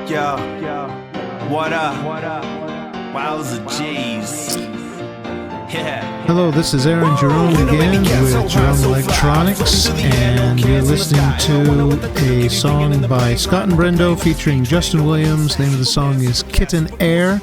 Yo, what up? Wowza G's. Yeah. Hello, this is Aaron Jerome again with Jerome Electronics, and you're listening to a song by Scott and Brendo featuring Justin Williams. The name of the song is Kitten Air,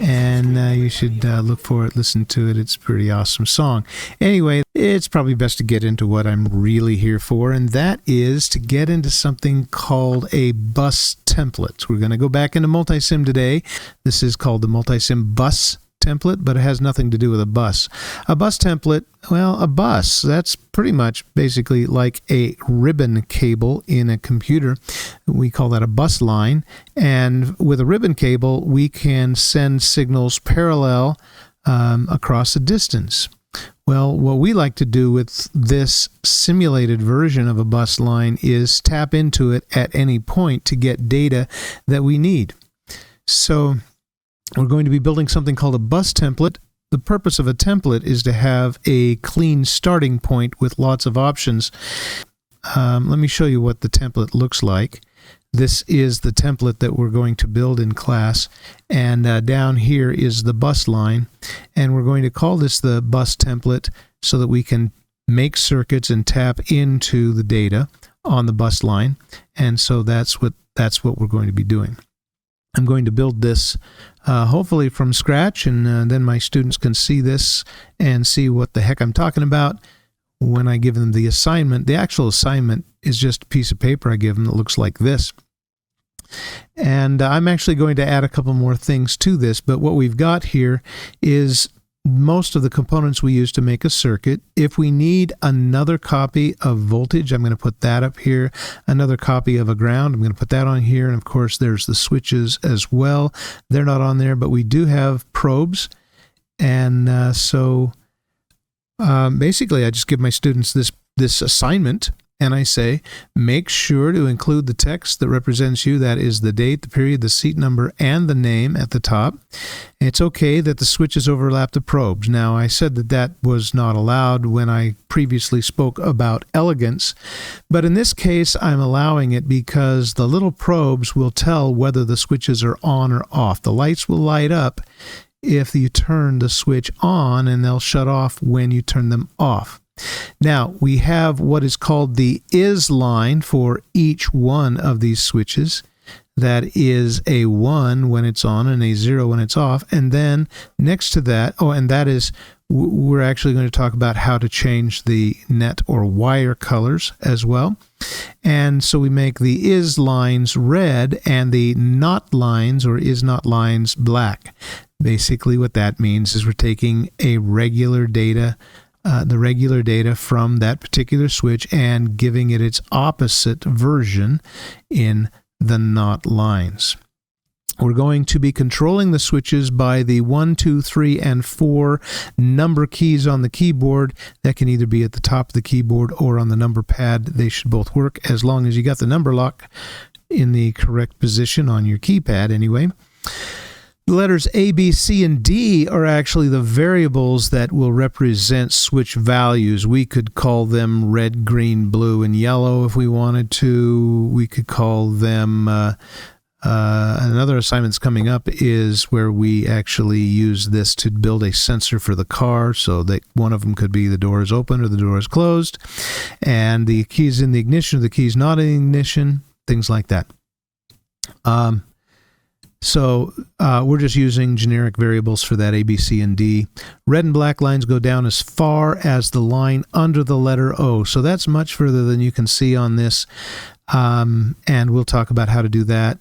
and you should look for it, listen to it. It's a pretty awesome song. Anyway, it's probably best to get into what I'm really here for, and that is to get into something called a bus template. We're going to go back into Multisim today. This is called the Multisim bus template, but it has nothing to do with a bus. A bus template, well, a bus, that's pretty much basically like a ribbon cable in a computer. We call that a bus line. And with a ribbon cable, we can send signals parallel across a distance. Well, what we like to do with this simulated version of a bus line is tap into it at any point to get data that we need. So we're going to be building something called a bus template. The purpose of a template is to have a clean starting point with lots of options. Let me show you what the template looks like. This is the template that we're going to build in class, and down here is the bus line, and we're going to call this the bus template so that we can make circuits and tap into the data on the bus line, and so that's what we're going to be doing. I'm going to build this hopefully from scratch, and then my students can see this and see what the heck I'm talking about when I give them the assignment. The actual assignment is just a piece of paper I give them that looks like this. And I'm actually going to add a couple more things to this, but what we've got here is most of the components we use to make a circuit. If we need another copy of voltage, I'm going to put that up here. Another copy of a ground, I'm going to put that on here. And of course, there's the switches as well. They're not on there, but we do have probes. And basically, I just give my students this assignment, and I say, make sure to include the text that represents you. That is the date, the period, the seat number, and the name at the top. It's okay that the switches overlap the probes. Now, I said that was not allowed when I previously spoke about elegance, but in this case, I'm allowing it because the little probes will tell whether the switches are on or off. The lights will light up if you turn the switch on, and they'll shut off when you turn them off. Now, we have what is called the is line for each one of these switches. That is a 1 when it's on and a 0 when it's off. And then next to that, and that is, we're actually going to talk about how to change the net or wire colors as well. And so we make the is lines red and the not lines or is not lines black. Basically what that means is we're taking a regular data the regular data from that particular switch and giving it its opposite version in the not lines. We're going to be controlling the switches by the 1, 2, 3, and 4 number keys on the keyboard. That can either be at the top of the keyboard or on the number pad. They should both work as long as you got the number lock in the correct position on your keypad anyway. The letters A, B, C, and D are actually the variables that will represent switch values. We could call them red, green, blue, and yellow if we wanted to. We could call them, another assignment that's coming up is where we actually use this to build a sensor for the car, so that one of them could be the door is open or the door is closed, and the key's in the ignition or the key's not in the ignition, things like that. So we're just using generic variables for that A, B, C, and D. Red and black lines go down as far as the line under the letter O. So that's much further than you can see on this. And we'll talk about how to do that.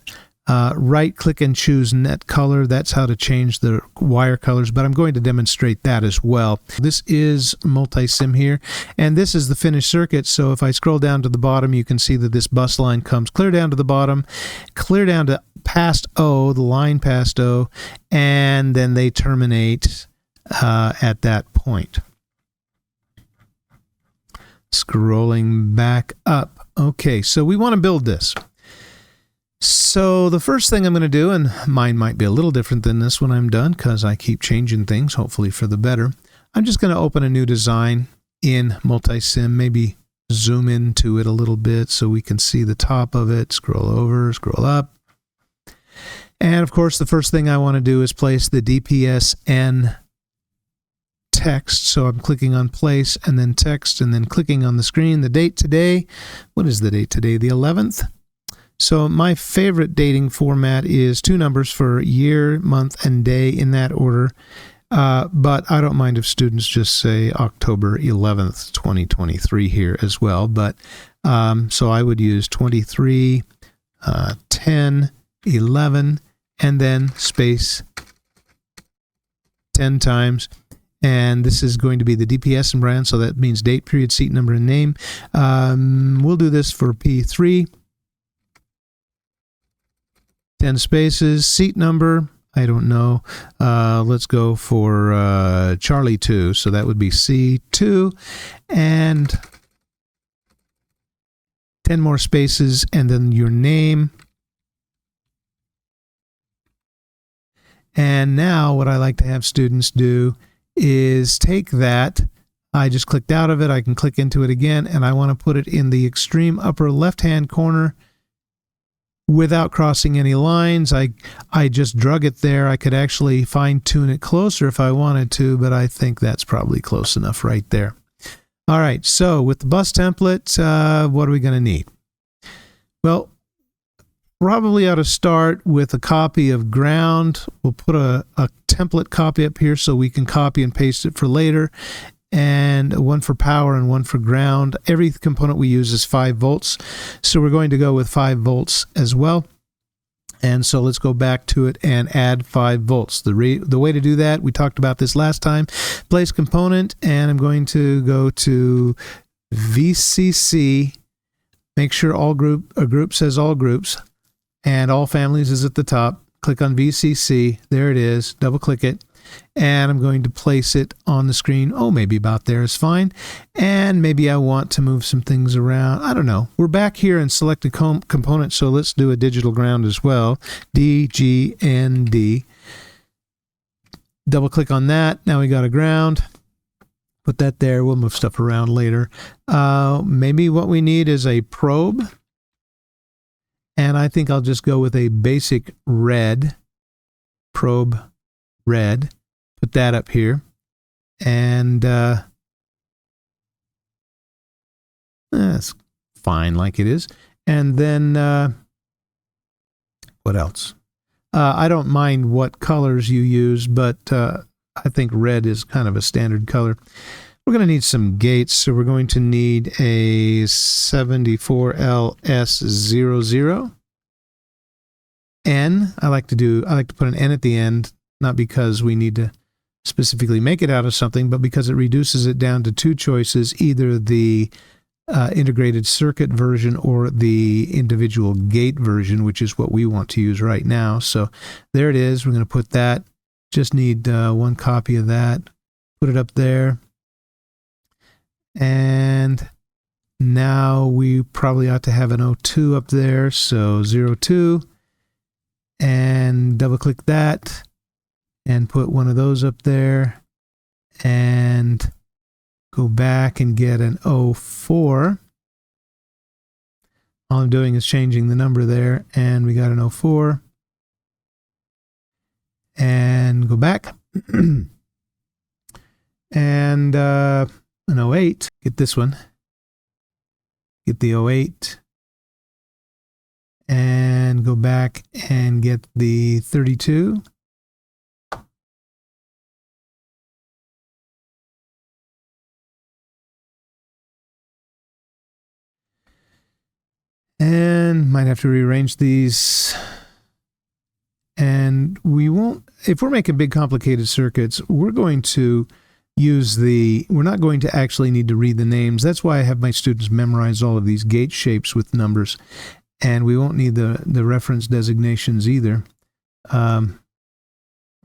Right-click and choose net color. That's how to change the wire colors, but I'm going to demonstrate that as well. This is Multisim here, and this is the finished circuit. So if I scroll down to the bottom, you can see that this bus line comes clear down to the bottom, clear down to past O, the line past O, and then they terminate at that point. Scrolling back up. Okay, so we want to build this. So the first thing I'm going to do, and mine might be a little different than this when I'm done because I keep changing things, hopefully for the better. I'm just going to open a new design in Multisim, maybe zoom into it a little bit so we can see the top of it, scroll over, scroll up, And of course, the first thing I want to do is place the DPSN text. So I'm clicking on place and then text and then clicking on the screen. The date today. What is the date today? The 11th. So my favorite dating format is 2 numbers for year, month, and day in that order. But I don't mind if students just say October 11th, 2023 here as well. But so I would use 23, 10, 11, and then space 10 times. And this is going to be the DPS and brand, so that means date, period, seat number, and name. We'll do this for P3. 10 spaces, seat number, I don't know. Let's go for Charlie 2, so that would be C2. And 10 more spaces, and then your name. And now what I like to have students do is take that. I just clicked out of it. I can click into it again, and I want to put it in the extreme upper left-hand corner without crossing any lines. I just drug it there. I could actually fine-tune it closer if I wanted to, but I think that's probably close enough right there. All right, so with the bus template, what are we going to need? Well, probably ought to start with a copy of ground. We'll put a template copy up here so we can copy and paste it for later, and one for power and one for ground. Every component we use is 5 volts, so we're going to go with 5 volts as well. And so let's go back to it and add 5 volts. The way to do that, we talked about this last time. Place component, and I'm going to go to VCC. Make sure a group says all groups, and all families is at the top. Click on VCC. There it is. Double click it. And I'm going to place it on the screen. Oh, maybe about there is fine. And maybe I want to move some things around. I don't know. We're back here in selected component, so let's do a digital ground as well. DGND. Double click on that. Now we got a ground. Put that there. We'll move stuff around later. Maybe what we need is a probe. And I think I'll just go with a basic red. Probe red. Put that up here. And that's fine like it is. And then what else? I don't mind what colors you use, but I think red is kind of a standard color. We're going to need some gates, so we're going to need a 74LS00. N, I like to put an N at the end, not because we need to specifically make it out of something, but because it reduces it down to 2 choices, either the integrated circuit version or the individual gate version, which is what we want to use right now. So there it is. We're going to put that. Just need 1 copy of that. Put it up there. And now we probably ought to have an O2 up there. So 02. And double click that and put one of those up there and go back and get an 04. All I'm doing is changing the number there, and we got an 04. And go back and an 08. Get this one. Get the 08. And go back and get the 32. And might have to rearrange these. And we won't, if we're making big complicated circuits, we're going to use we're not going to actually need to read the names. That's why I have my students memorize all of these gate shapes with numbers. And we won't need the reference designations either. What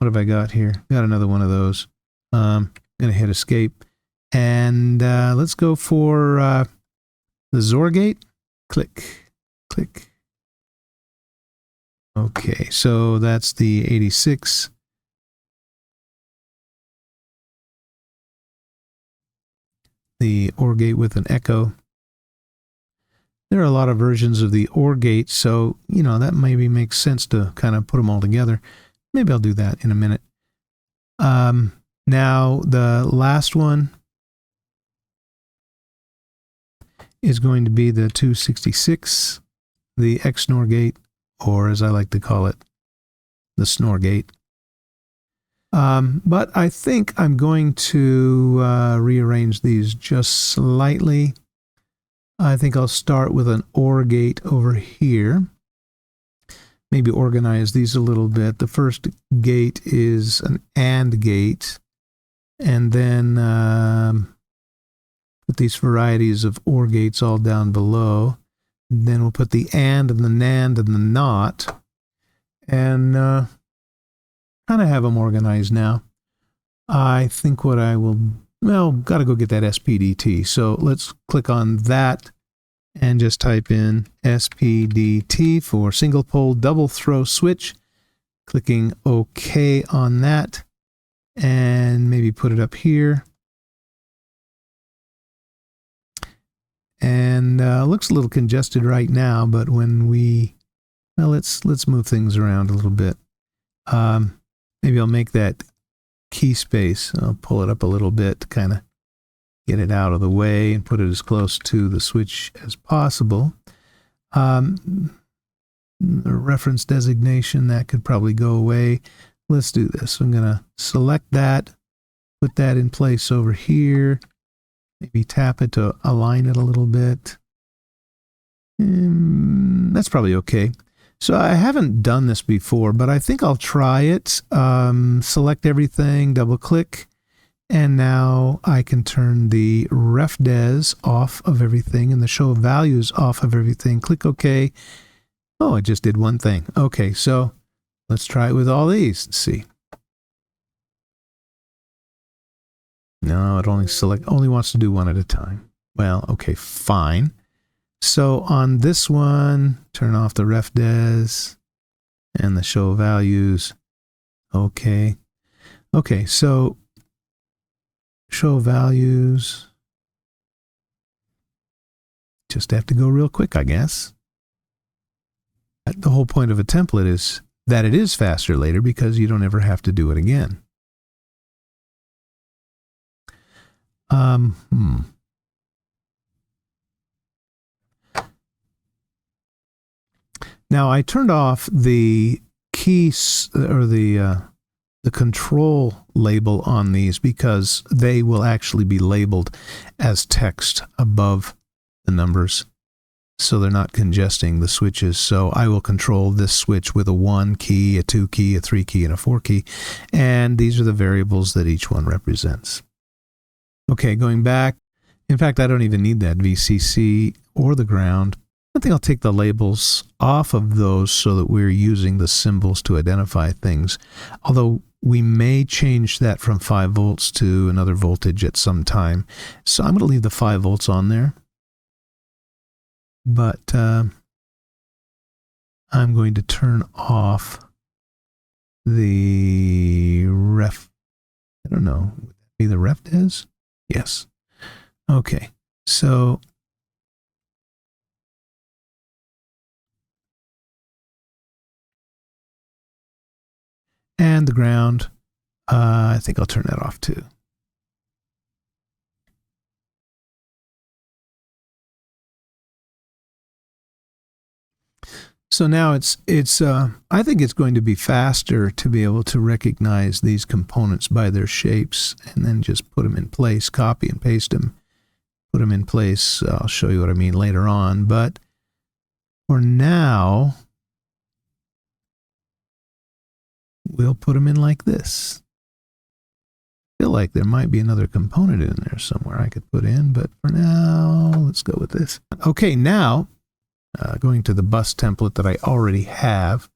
have I got here? Got another one of those. Going to hit escape. And let's go for the XOR gate. Click, click. Okay, so that's the 86. The OR gate with an echo. There are a lot of versions of the OR gate, so, that maybe makes sense to kind of put them all together. Maybe I'll do that in a minute. Now, the last one is going to be the 266, the XNOR gate, or as I like to call it, the snore gate. But I think I'm going to rearrange these just slightly. I think I'll start with an OR gate over here. Maybe organize these a little bit. The first gate is an AND gate. And then put these varieties of OR gates all down below. Then we'll put the AND and the NAND and the NOT. And kind of have them organized now. I think what I will... got to go get that SPDT. So let's click on that and just type in SPDT for single pole double throw switch. Clicking OK on that and maybe put it up here. And looks a little congested right now, but when we... let's move things around a little bit. Maybe I'll make that key space. I'll pull it up a little bit to kind of get it out of the way and put it as close to the switch as possible. The reference designation, that could probably go away. Let's do this. I'm going to select that, put that in place over here, maybe tap it to align it a little bit. That's probably okay. So I haven't done this before, but I think I'll try it. Select everything, double click, and now I can turn the refdes off of everything and the show values off of everything. Click OK. Oh, it just did one thing. Okay, so let's try it with all these and see. No, it only wants to do one at a time. Well, okay, fine. So on this one, turn off the refdes and the show values. Okay. Okay, so show values. Just have to go real quick, I guess. The whole point of a template is that it is faster later because you don't ever have to do it again. Now I turned off the keys or the control label on these because they will actually be labeled as text above the numbers, so they're not congesting the switches. So I will control this switch with a 1 key, a 2 key, a 3 key, and a 4 key, and these are the variables that each one represents. Okay, going back. In fact, I don't even need that VCC or the ground. I think I'll take the labels off of those so that we're using the symbols to identify things. Although we may change that from 5 volts to another voltage at some time. So I'm going to leave the 5 volts on there. But I'm going to turn off the ref. I don't know. Would that be the refdes? Yes. Okay. So and the ground, I think I'll turn that off too. So now I think it's going to be faster to be able to recognize these components by their shapes and then just put them in place, copy and paste them, put them in place. I'll show you what I mean later on, but for now, we'll put them in like this. I feel like there might be another component in there somewhere I could put in, but for now, let's go with this. Okay, now, going to the bus template that I already have.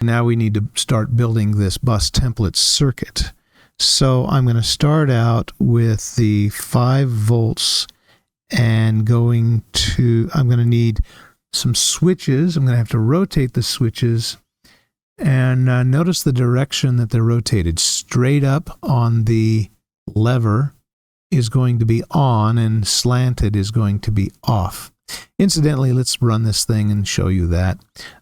Now we need to start building this bus template circuit. So I'm going to start out with the 5 volts and I'm going to need some switches. I'm going to have to rotate the switches. And notice the direction that they're rotated. Straight up on the lever is going to be on and slanted is going to be off. Incidentally, let's run this thing and show you that.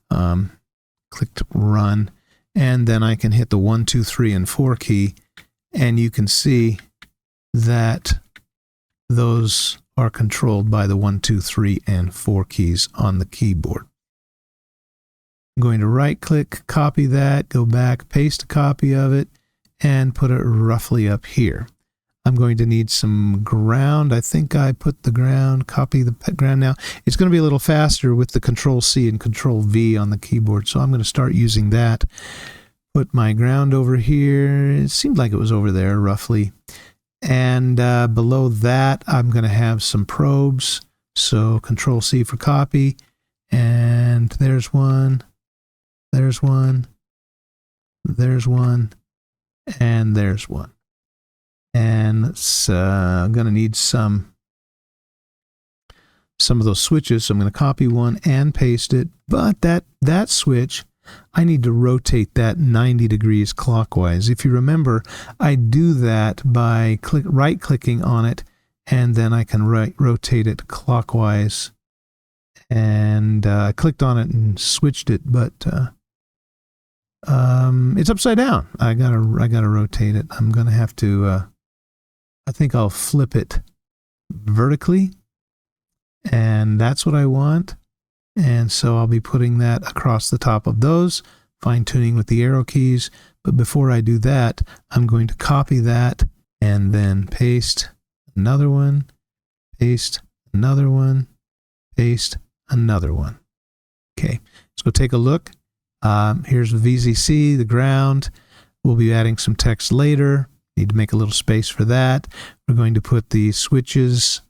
Click to run, and then I can hit the 1, 2, 3, and 4 key, and you can see that those are controlled by the 1, 2, 3, and 4 keys on the keyboard. I'm going to right-click, copy that, go back, paste a copy of it, and put it roughly up here. I'm going to need some ground. I think I put the ground, copy the ground now. It's going to be a little faster with the Control-C and Control-V on the keyboard, so I'm going to start using that. Put my ground over here. It seemed like it was over there, roughly. And below that, I'm going to have some probes. So Control-C for copy. And there's one. There's one. There's one. And there's one. And it's going to need some of those switches. So I'm going to copy one and paste it. But that switch, I need to rotate that 90 degrees clockwise. If you remember, I do that by right-clicking on it, and then I can rotate it clockwise. And I clicked on it and switched it, but it's upside down. I gotta rotate it. I'm gonna have to. I think I'll flip it vertically, and that's what I want. And so I'll be putting that across the top of those, fine-tuning with the arrow keys. But before I do that, I'm going to copy that and then paste another one, paste another one, paste another one. Okay, let's go take a look. Here's the VZC, the ground. We'll be adding some text later. Need to make a little space for that. We're going to put the switches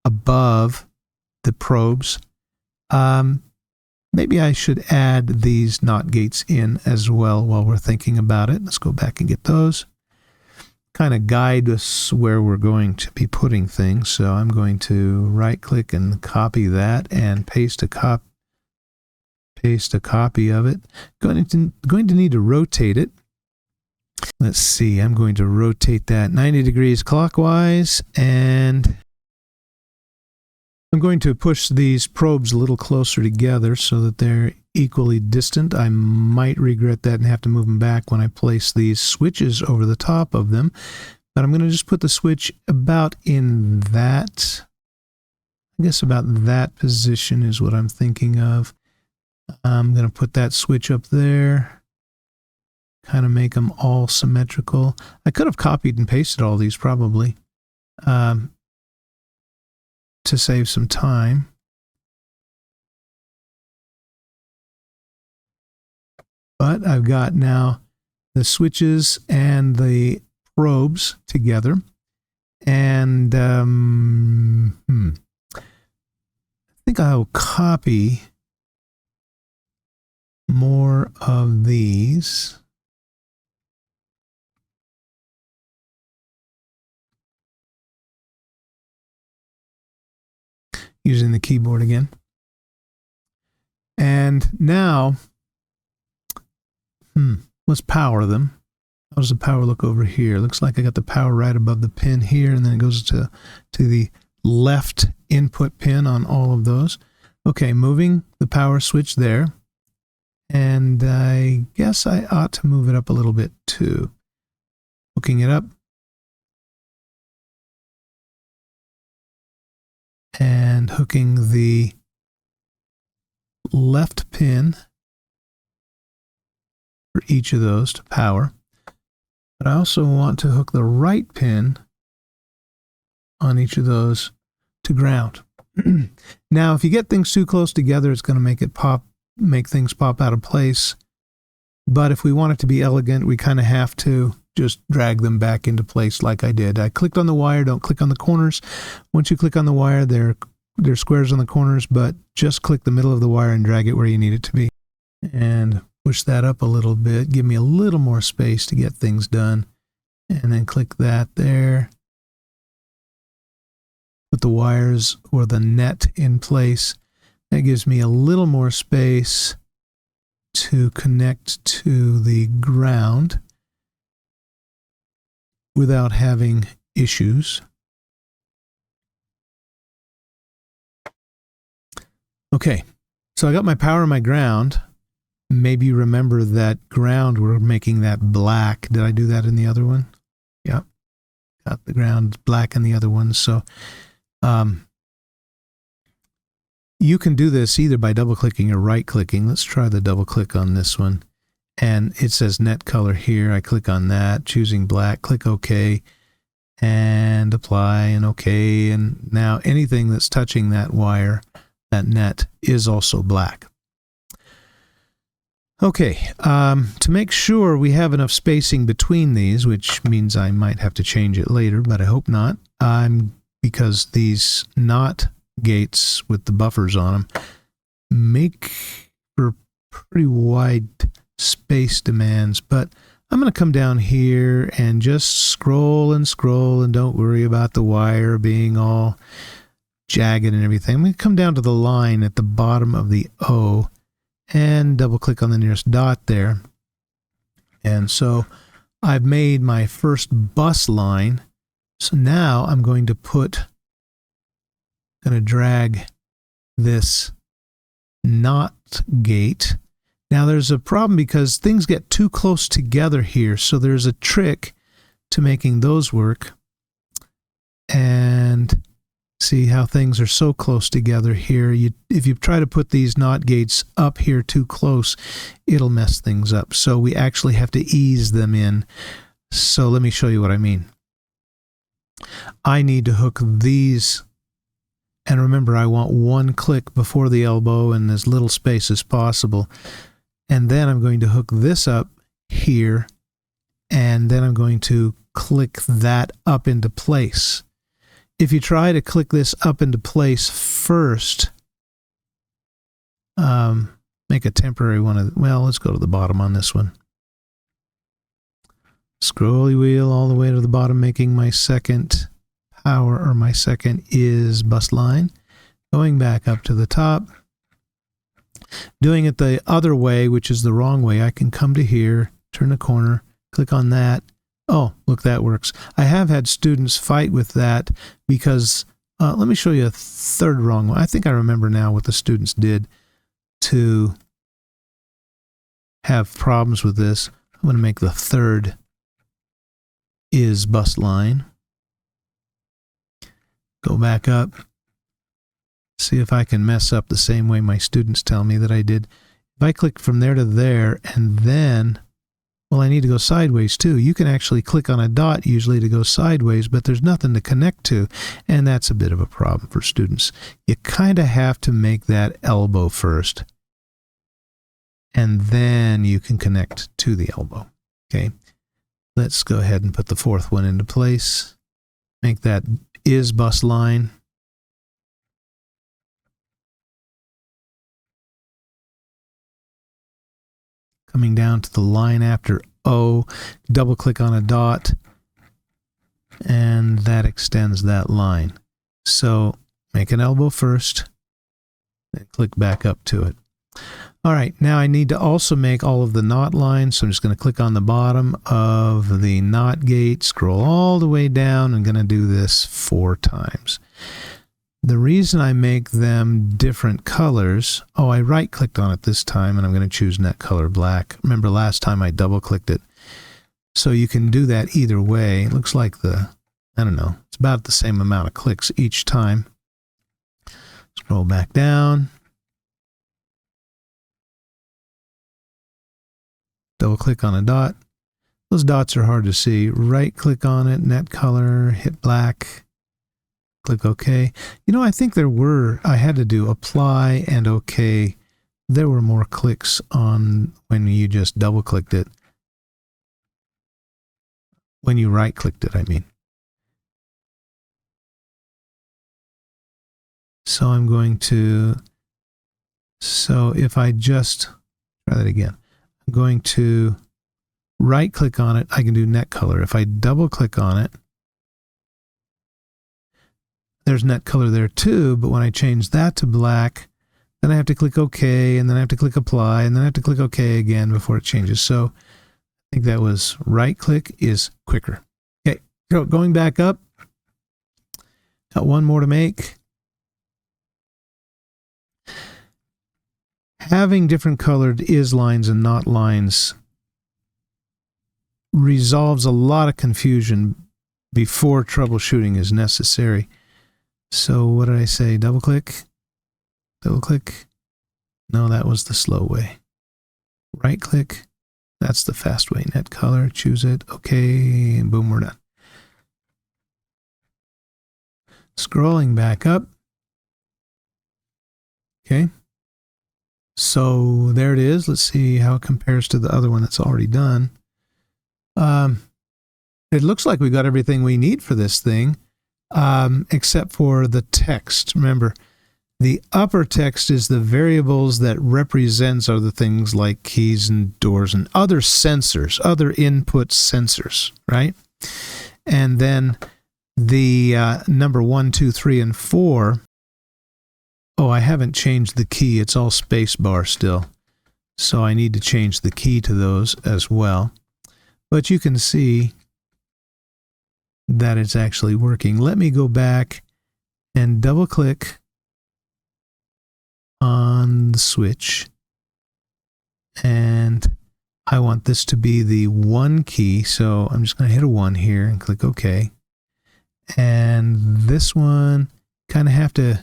above the probes. Maybe I should add these NOT gates in as well while we're thinking about it. Let's go back and get those. Kind of guide us where we're going to be putting things. So I'm going to right-click and copy that and paste a copy of it. Going to need to rotate it. Let's see. I'm going to rotate that 90 degrees clockwise, and I'm going to push these probes a little closer together so that they're equally distant. I might regret that and have to move them back when I place these switches over the top of them. But I'm going to just put the switch about in that. I guess about that position is what I'm thinking of. I'm going to put that switch up there. Kind of make them all symmetrical. I could have copied and pasted all these probably. To save some time. But I've got now the switches and the probes together. And I think I'll copy more of these. Using the keyboard again. And now, let's power them. How does the power look over here? Looks like I got the power right above the pin here, and then it goes to the left input pin on all of those. Okay, moving the power switch there. And I guess I ought to move it up a little bit too. Hooking it up. And hooking the left pin for each of those to power. But I also want to hook the right pin on each of those to ground. Now, if you get things too close together, it's going to make things pop out of place. But if we want it to be elegant, we kind of have to just drag them back into place like I did. I clicked on the wire, don't click on the corners. Once you click on the wire, they're squares on the corners, but just click the middle of the wire and drag it where you need it to be. And push that up a little bit, give me a little more space to get things done. And then click that there. Put the wires or the net in place. That gives me a little more space to connect to the ground without having issues. Okay, so I got my power and my ground. Maybe you remember that ground, we're making that black. Did I do that in the other one? Yeah, got the ground black in the other one. So you can do this either by double-clicking or right-clicking. Let's try the double-click on this one. And it says net color here. I click on that, choosing black, click OK, and apply, and OK. And now anything that's touching that wire, that net, is also black. Okay, to make sure we have enough spacing between these, which means I might have to change it later, but I hope not, because these NOT gates with the buffers on them make for pretty wide space demands, but I'm going to come down here and just scroll and don't worry about the wire being all jagged and everything. I'm going to come down to the line at the bottom of the O and double click on the nearest dot there. And so I've made my first bus line. So now I'm going to drag this NOT gate. Now there's a problem because things get too close together here. So there's a trick to making those work. And see how things are so close together here. If you try to put these NOT gates up here too close, it'll mess things up. So we actually have to ease them in. So let me show you what I mean. I need to hook these, and remember I want one click before the elbow and as little space as possible. And then I'm going to hook this up here, and then I'm going to click that up into place. If you try to click this up into place first, make a temporary one. Well, let's go to the bottom on this one. Scrolly wheel all the way to the bottom, making my second power, or my second is bus line. Going back up to the top. Doing it the other way, which is the wrong way, I can come to here, turn the corner, click on that. Oh, look, that works. I have had students fight with that because, let me show you a third wrong one. I think I remember now what the students did to have problems with this. I'm going to make the third is bus line. Go back up. See if I can mess up the same way my students tell me that I did. If I click from there to there, and then, well, I need to go sideways too. You can actually click on a dot usually to go sideways, but there's nothing to connect to, and that's a bit of a problem for students. You kind of have to make that elbow first, and then you can connect to the elbow. Okay, let's go ahead and put the fourth one into place. Make that is bus line. Coming down to the line after O, double click on a dot, and that extends that line. So make an elbow first, then click back up to it. All right, now I need to also make all of the NOT lines, so I'm just going to click on the bottom of the NOT gate, scroll all the way down. I'm going to do this 4 times. The reason I make them different colors, I right-clicked on it this time, and I'm going to choose net color black. Remember last time I double-clicked it. So you can do that either way. It looks like I don't know, it's about the same amount of clicks each time. Scroll back down. Double-click on a dot. Those dots are hard to see. Right-click on it, net color, hit black. Click OK. You know, I think I had to do apply and OK. There were more clicks on when you just double clicked it. When you right clicked it, I mean. So I'm going to, if I just, try that again. I'm going to right click on it. I can do net color. If I double click on it, there's net color there too, but when I change that to black, then I have to click OK, and then I have to click apply, and then I have to click OK again before it changes. So I think that was right click is quicker. Okay, so going back up, got one more to make. having different colored is lines and not lines resolves a lot of confusion before troubleshooting is necessary. So what did I say? Double click? Double click? No, that was the slow way. Right click? That's the fast way. Net color, choose it. Okay, and boom, we're done. Scrolling back up. Okay. So there it is. Let's see how it compares to the other one that's already done. It looks like we got everything we need for this thing, except for the text. Remember, the upper text is the variables that represents other things like keys and doors and other sensors, other input sensors, right? And then the number 1, 2, 3, and 4. Oh, I haven't changed the key. It's all space bar still. So I need to change the key to those as well. But you can see that it's actually working. Let me go back and double click on the switch. And I want this to be the 1 key. So I'm just going to hit a 1 here and click OK. And this one, kind of have to...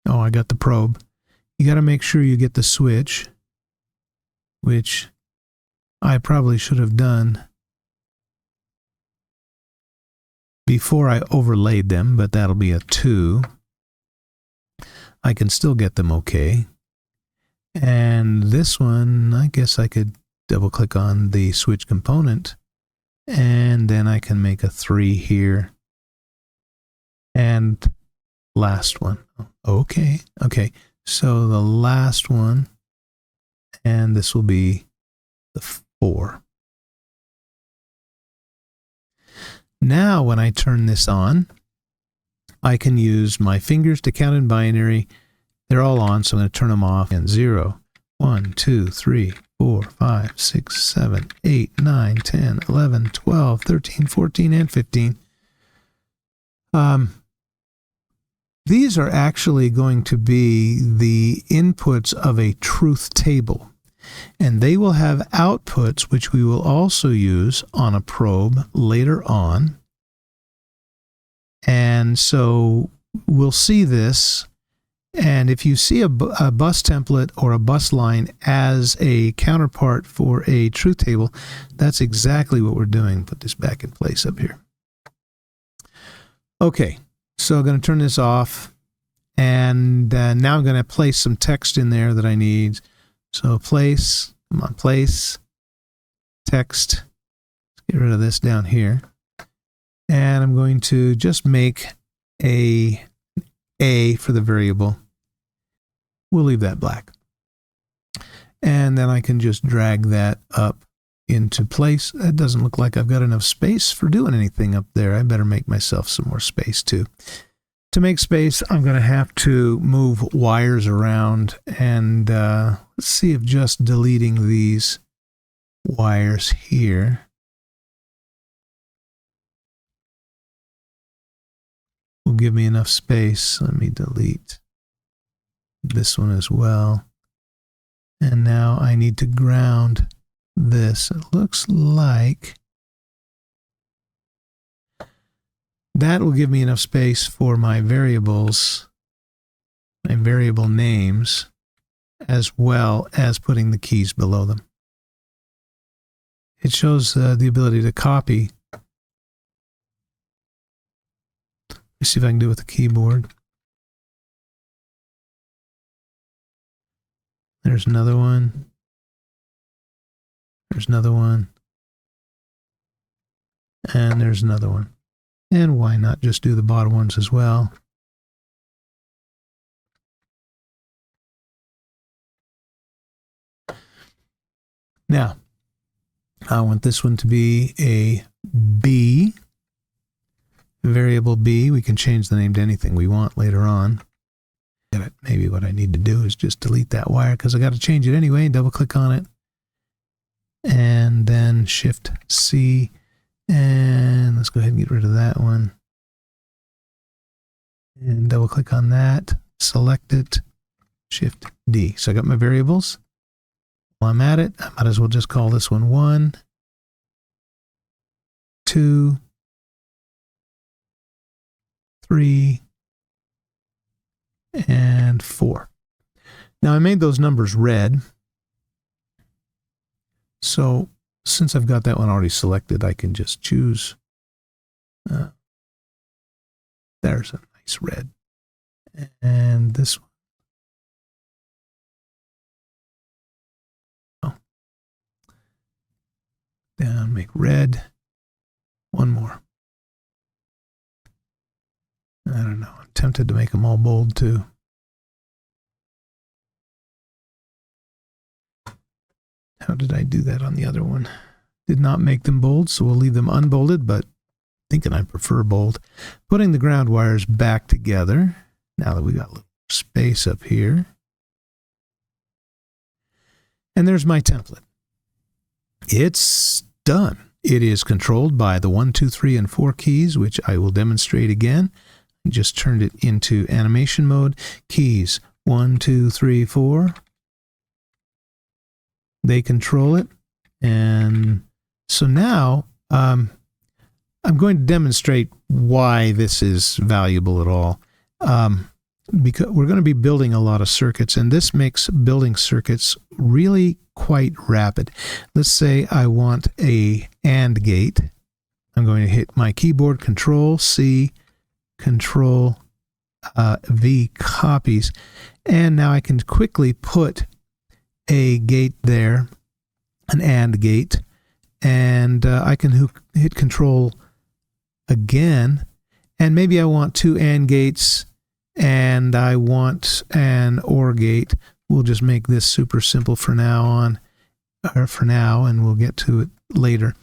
Oh, I got the probe. You got to make sure you get the switch, which I probably should have done before I overlaid them, but that'll be a 2. I can still get them okay. And this one, I guess I could double click on the switch component, and then I can make a 3 here. And last one. Okay. Okay. So the last one, and this will be the 4. Now, when I turn this on, I can use my fingers to count in binary. They're all on, so I'm going to turn them off. And 0, 1, 2, 3, 4, 5, 6, 7, 8, 9, 10, 11, 12, 13, 14, and 15. These are actually going to be the inputs of a truth table, and they will have outputs which we will also use on a probe later on. And so we'll see this, and if you see a bus template or a bus line as a counterpart for a truth table, that's exactly what we're doing. Put this back in place up here. Okay. So I'm going to turn this off, and now I'm going to place some text in there that I need. So place, come on, place, text. Let's get rid of this down here. And I'm going to just make a for the variable. We'll leave that black. And then I can just drag that up into place. It doesn't look like I've got enough space for doing anything up there. I better make myself some more space too. To make space, I'm going to have to move wires around, and let's see if just deleting these wires here will give me enough space. Let me delete this one as well. And now I need to ground this. It looks like that will give me enough space for my variables, my variable names, as well as putting the keys below them. It shows the ability to copy. Let's see if I can do it with the keyboard. There's another one. There's another one. And there's another one. And why not just do the bottom ones as well? Now, I want this one to be a B, variable B. We can change the name to anything we want later on. Maybe what I need to do is just delete that wire because I got to change it anyway. Double click on it. And then Shift C. And let's go ahead and get rid of that one. And double click on that. select it, Shift D. So I got my variables. While I'm at it, I might as well just call this one 1, 2, 3, and 4. Now I made those numbers red. So since I've got that one already selected, I can just choose. There's a nice red. And this one. Oh. Down, make red. One more. I don't know. I'm tempted to make them all bold too. How did I do that on the other one? Did not make them bold, so we'll leave them unbolded, but thinking I prefer bold. Putting the ground wires back together, now that we got a little space up here. And there's my template. It's done. It is controlled by the 1, 2, 3, and 4 keys, which I will demonstrate again. I just turned it into animation mode. Keys 1, 2, 3, 4. They control it. And so now I'm going to demonstrate why this is valuable at all. Because we're going to be building a lot of circuits, and this makes building circuits really quite rapid. Let's say I want a AND gate. I'm going to hit my keyboard, Control C, Control V copies, and now I can quickly put a gate there, an AND gate, and I can hit Control again, and maybe I want 2 AND gates, and I want an OR gate. We'll just make this super simple for now, and we'll get to it later.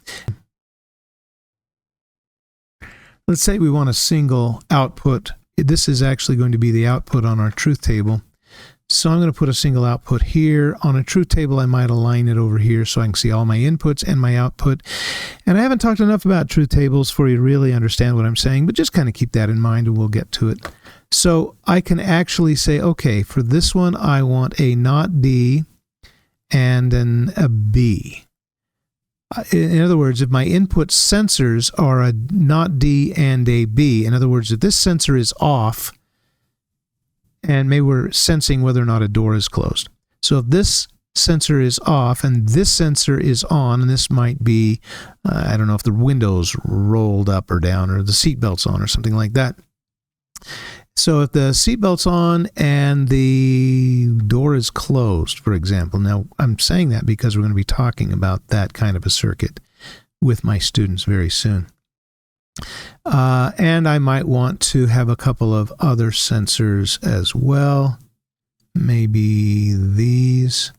Let's say we want a single output. This is actually going to be the output on our truth table. So I'm going to put a single output here. On a truth table, I might align it over here so I can see all my inputs and my output. And I haven't talked enough about truth tables for you to really understand what I'm saying, but just kind of keep that in mind and we'll get to it. So I can actually say, okay, for this one, I want a not D and a B. In other words, if my input sensors are a not D and a B, in other words, if this sensor is off, and maybe we're sensing whether or not a door is closed. So if this sensor is off and this sensor is on, and this might be, I don't know if the window's rolled up or down or the seatbelt's on or something like that. So if the seatbelt's on and the door is closed, for example. Now, I'm saying that because we're going to be talking about that kind of a circuit with my students very soon. And I might want to have a couple of other sensors as well. Maybe these.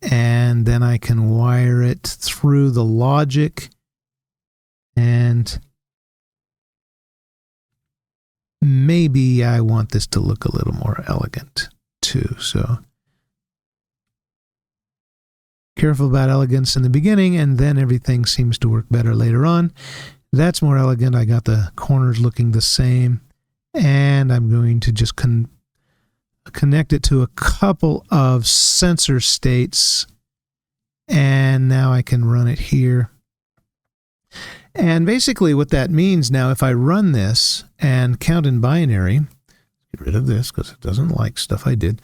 And then I can wire it through the logic. And maybe I want this to look a little more elegant too. So careful about elegance in the beginning, and then everything seems to work better later on. That's more elegant. I got the corners looking the same, and I'm going to just connect it to a couple of sensor states, and now I can run it here. And basically what that means now, if I run this and count in binary, get rid of this because it doesn't like stuff I did,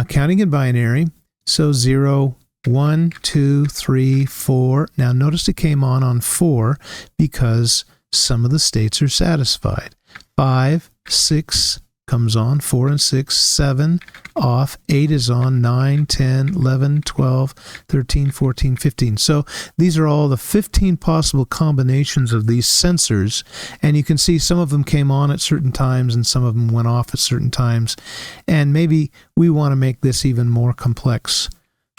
counting in binary, so 0, 1, 2, 3, 4. Now notice it came on 4 because some of the states are satisfied. 5, 6 comes on, 4 and 6, 7 off, 8 is on, 9, 10, 11, 12, 13, 14, 15. So these are all the 15 possible combinations of these sensors, and you can see some of them came on at certain times and some of them went off at certain times, and maybe we want to make this even more complex.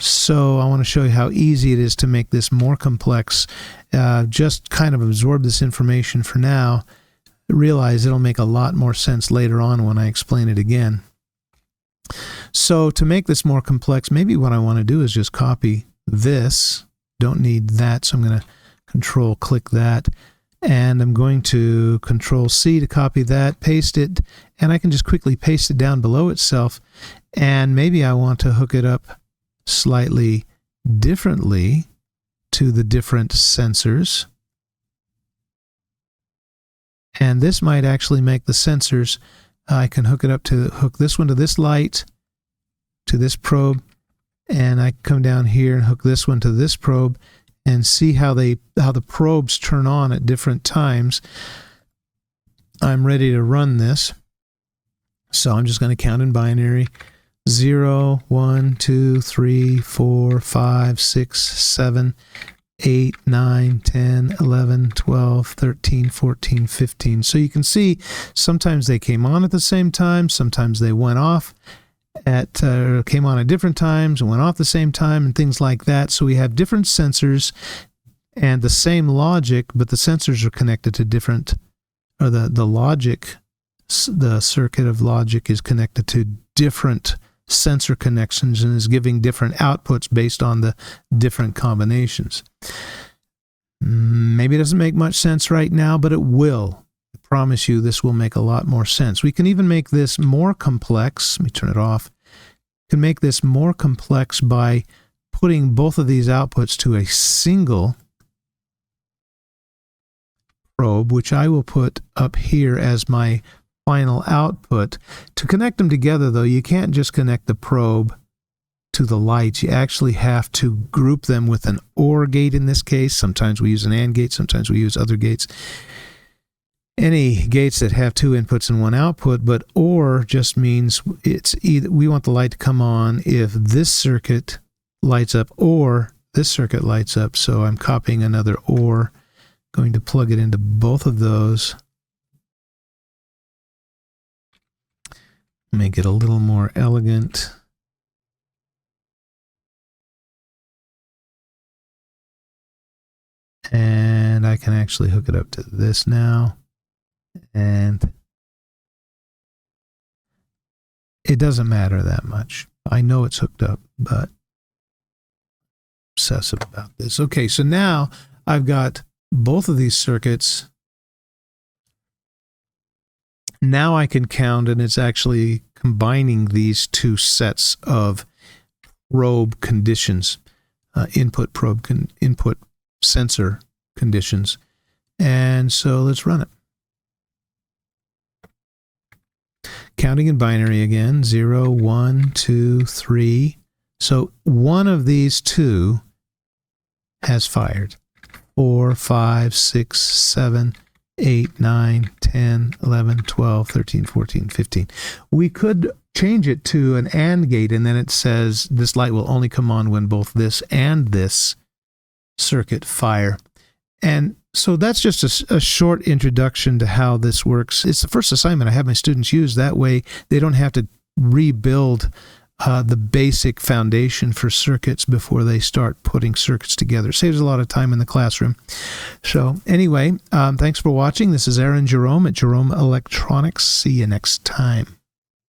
So I want to show you how easy it is to make this more complex. Just kind of absorb this information for now. Realize it'll make a lot more sense later on when I explain it again. So to make this more complex, maybe what I want to do is just copy this. Don't need that, so I'm going to Control-click that. And I'm going to Control-C to copy that, paste it, and I can just quickly paste it down below itself. And maybe I want to hook it up slightly differently to the different sensors. And this might actually make the sensors, I can hook this one to this light, to this probe, and I come down here and hook this one to this probe, and see how the probes turn on at different times. I'm ready to run this. So I'm just going to count in binary. 0, 1, 2, 3, 4, 5, 6, 7, 8, 9, 10, 11, 12, 13, 14, 15. So you can see sometimes they came on at the same time, sometimes they went off came on at different times and went off the same time and things like that. So we have different sensors and the same logic, but the sensors are connected to different, or the logic, the circuit of logic is connected to different sensor connections and is giving different outputs based on the different combinations. Maybe it doesn't make much sense right now, but it will. I promise you this will make a lot more sense. We can even make this more complex. Let me turn it off. We can make this more complex by putting both of these outputs to a single probe, which I will put up here as my final output. To connect them together, though, you can't just connect the probe to the lights. You actually have to group them with an OR gate in this case. Sometimes we use an AND gate, sometimes we use other gates. Any gates that have two inputs and one output, but OR just means it's either we want the light to come on if this circuit lights up or this circuit lights up. So I'm copying another OR, going to plug it into both of those. Make it a little more elegant. And I can actually hook it up to this now. And it doesn't matter that much. I know it's hooked up, but obsessive about this. Okay, so now I've got both of these circuits. Now I can count, and it's actually combining these two sets of probe conditions, input sensor conditions. And so let's run it. Counting in binary again, 0, 1, 2, 3. So one of these two has fired. 4, 5, 6, 7, 8, 9, 10, 11, 12, 13, 14, 15. We could change it to an AND gate, and then it says this light will only come on when both this and this circuit fire. And so that's just a short introduction to how this works. It's the first assignment I have my students use. That way they don't have to rebuild the basic foundation for circuits before they start putting circuits together. It saves a lot of time in the classroom. So anyway, thanks for watching. This is Aaron Jerome at Jerome Electronics. See you next time.